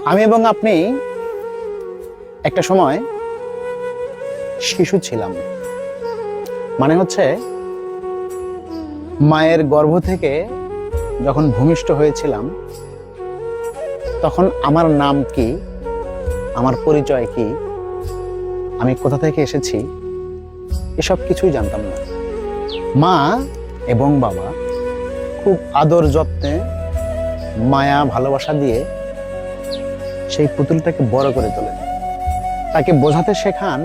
আমি এবং আপনি একটা সময় শিশু ছিলাম, মানে হচ্ছে মায়ের গর্ভ থেকে যখন ভূমিষ্ঠ হয়েছিলাম তখন আমার নাম কি, আমার পরিচয় কি, আমি কোথা থেকে এসেছি এসব কিছুই জানতাম না। মা এবং বাবা খুব আদর যত্নে মায়া ভালোবাসা দিয়ে সেই পুতুলটাকে বড় করে তোলেন, তাকে বোঝাতে শেখান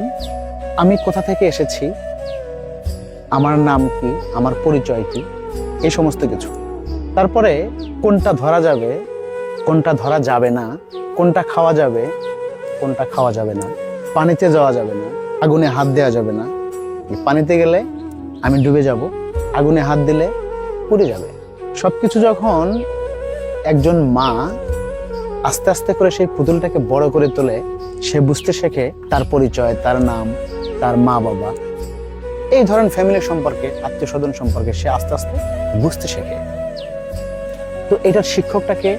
আমি কোথা থেকে এসেছি, আমার নাম কি, আমার পরিচয় কি, এই সমস্ত কিছু। তারপরে কোনটা ধরা যাবে, কোনটা ধরা যাবে না, কোনটা খাওয়া যাবে, কোনটা খাওয়া যাবে না, পানিতে যাওয়া যাবে না, আগুনে হাত দেওয়া যাবে না, পানিতে গেলে আমি ডুবে যাব, আগুনে হাত দিলে পুড়ে যাবে। সবকিছু যখন একজন মা আস্তে আস্তে করে সেই পুতুলটাকে বড় করে তোলে, সে বুঝতে শেখে তার পরিচয়, তার নাম, তার মা বাবা, এই ধরনের ফ্যামিলির সম্পর্কে, আত্মীয় স্বজন সম্পর্কে সে আস্তে আস্তে বুঝতে শেখে। তো এটার শিক্ষকটাকে,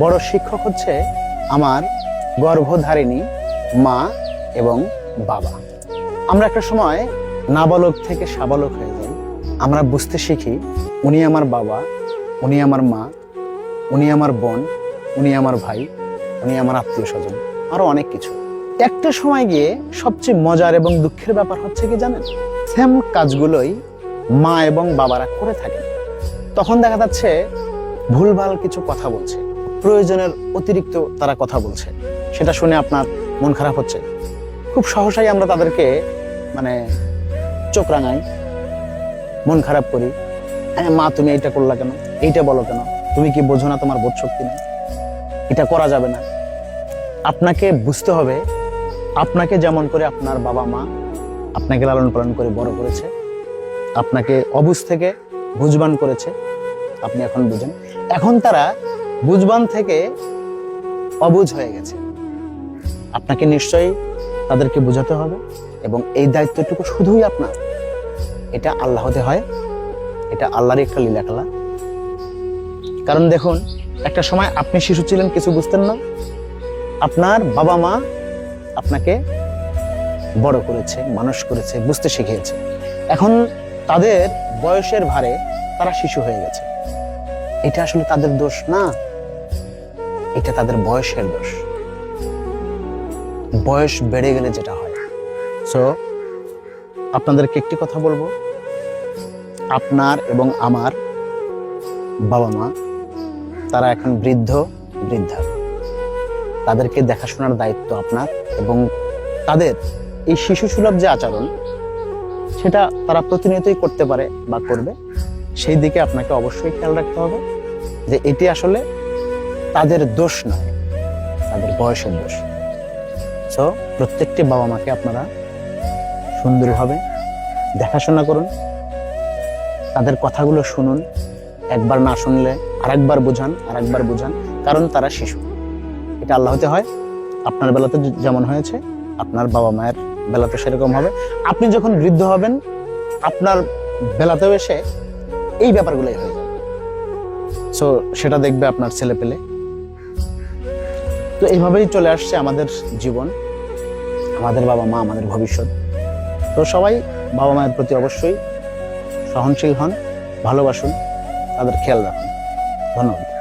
বড় শিক্ষক হচ্ছে আমার গর্ভধারিণী মা এবং বাবা। আমরা একটা সময় নাবালক থেকে সাবালক হয়ে যাই, আমরা বুঝতে শিখি উনি আমার বাবা, উনি আমার মা, উনি আমার বোন, উনি আমার ভাই, উনি আমার আত্মীয় স্বজন, আরো অনেক কিছু। একটা সময় গিয়ে সবচেয়ে মজার এবং দুঃখের ব্যাপার হচ্ছে কি জানেন, সেম কাজগুলোই মা এবং বাবারা করে থাকেন। তখন দেখা যাচ্ছে ভুলভাল কিছু কথা বলছে, প্রয়োজনের অতিরিক্ত তারা কথা বলছে, সেটা শুনে আপনার মন খারাপ হচ্ছে। খুব সহসাই আমরা তাদেরকে চোখ রাঙাই, মন খারাপ করি, মা তুমি এইটা করলা কেন, এইটা বলো কেন, তুমি কি বোঝো না, তোমার বোধ শক্তি নেই, এটা করা যাবে না। আপনাকে বুঝতে হবে, আপনাকে যেমন করে আপনার বাবা মা আপনাকে লালন পালন করে বড় করেছে, আপনাকে অবুঝ থেকে বুঝবান করেছে, আপনি এখন বুঝেন। এখন তারা বুঝবান থেকে অবুঝ হয়ে গেছে, আপনাকে নিশ্চয়ই তাদেরকে বোঝাতে হবে, এবং এই দায়িত্বটুকু শুধুই আপনার। এটা আল্লাহ হতে হয়, এটা আল্লাহরই একটা লীলা খেলা। কারণ দেখুন, একটা সময় আপনি শিশু ছিলেন, কিছু বুঝতেন না, আপনার বাবা মা আপনাকে বড় করেছে, মানুষ করেছে, বুঝতে শিখিয়েছে। এখন তাদের বয়সের ভারে তারা শিশু হয়ে গেছে। এটা আসলে তাদের দোষ না, এটা তাদের বয়সের দোষ। বয়স বেড়ে গেলে যেটা হয়। সো আপনাদেরকে একটি কথা বলবো, আপনার এবং আমার বাবা মা তারা এখন বৃদ্ধা, তাদেরকে দেখাশোনার দায়িত্ব আপনার, এবং তাদের এই শিশু সুলভ যে আচরণ সেটা তারা প্রতিনিয়তই করতে পারে বা করবে, সেই দিকে আপনাকে অবশ্যই খেয়াল রাখতে হবে যে এটি আসলে তাদের দোষ নয়, তাদের বয়সের দোষ। সো প্রত্যেকটি বাবা মাকে আপনারা সুন্দরভাবে দেখাশোনা করুন, তাদের কথাগুলো শুনুন, একবার না শুনলে আরেকবার বোঝান, কারণ তারা শিশু। এটা আল্লাহ হতে হয়। আপনার বেলাতে যেমন হয়েছে আপনার বাবা মায়ের বেলাতে সেরকম হবে। আপনি যখন বৃদ্ধ হবেন আপনার বেলাতেও এসে এই ব্যাপারগুলোই হয়ে যাবে। সো সেটা দেখবে আপনার ছেলে পেলে। তো এইভাবেই চলে আসছে আমাদের জীবন, আমাদের বাবা মা আমাদের ভবিষ্যৎ। তো সবাই বাবা মায়ের প্রতি অবশ্যই সহনশীল হন, ভালোবাসুন, তাদের খেয়াল রাখুন। ধন্যবাদ।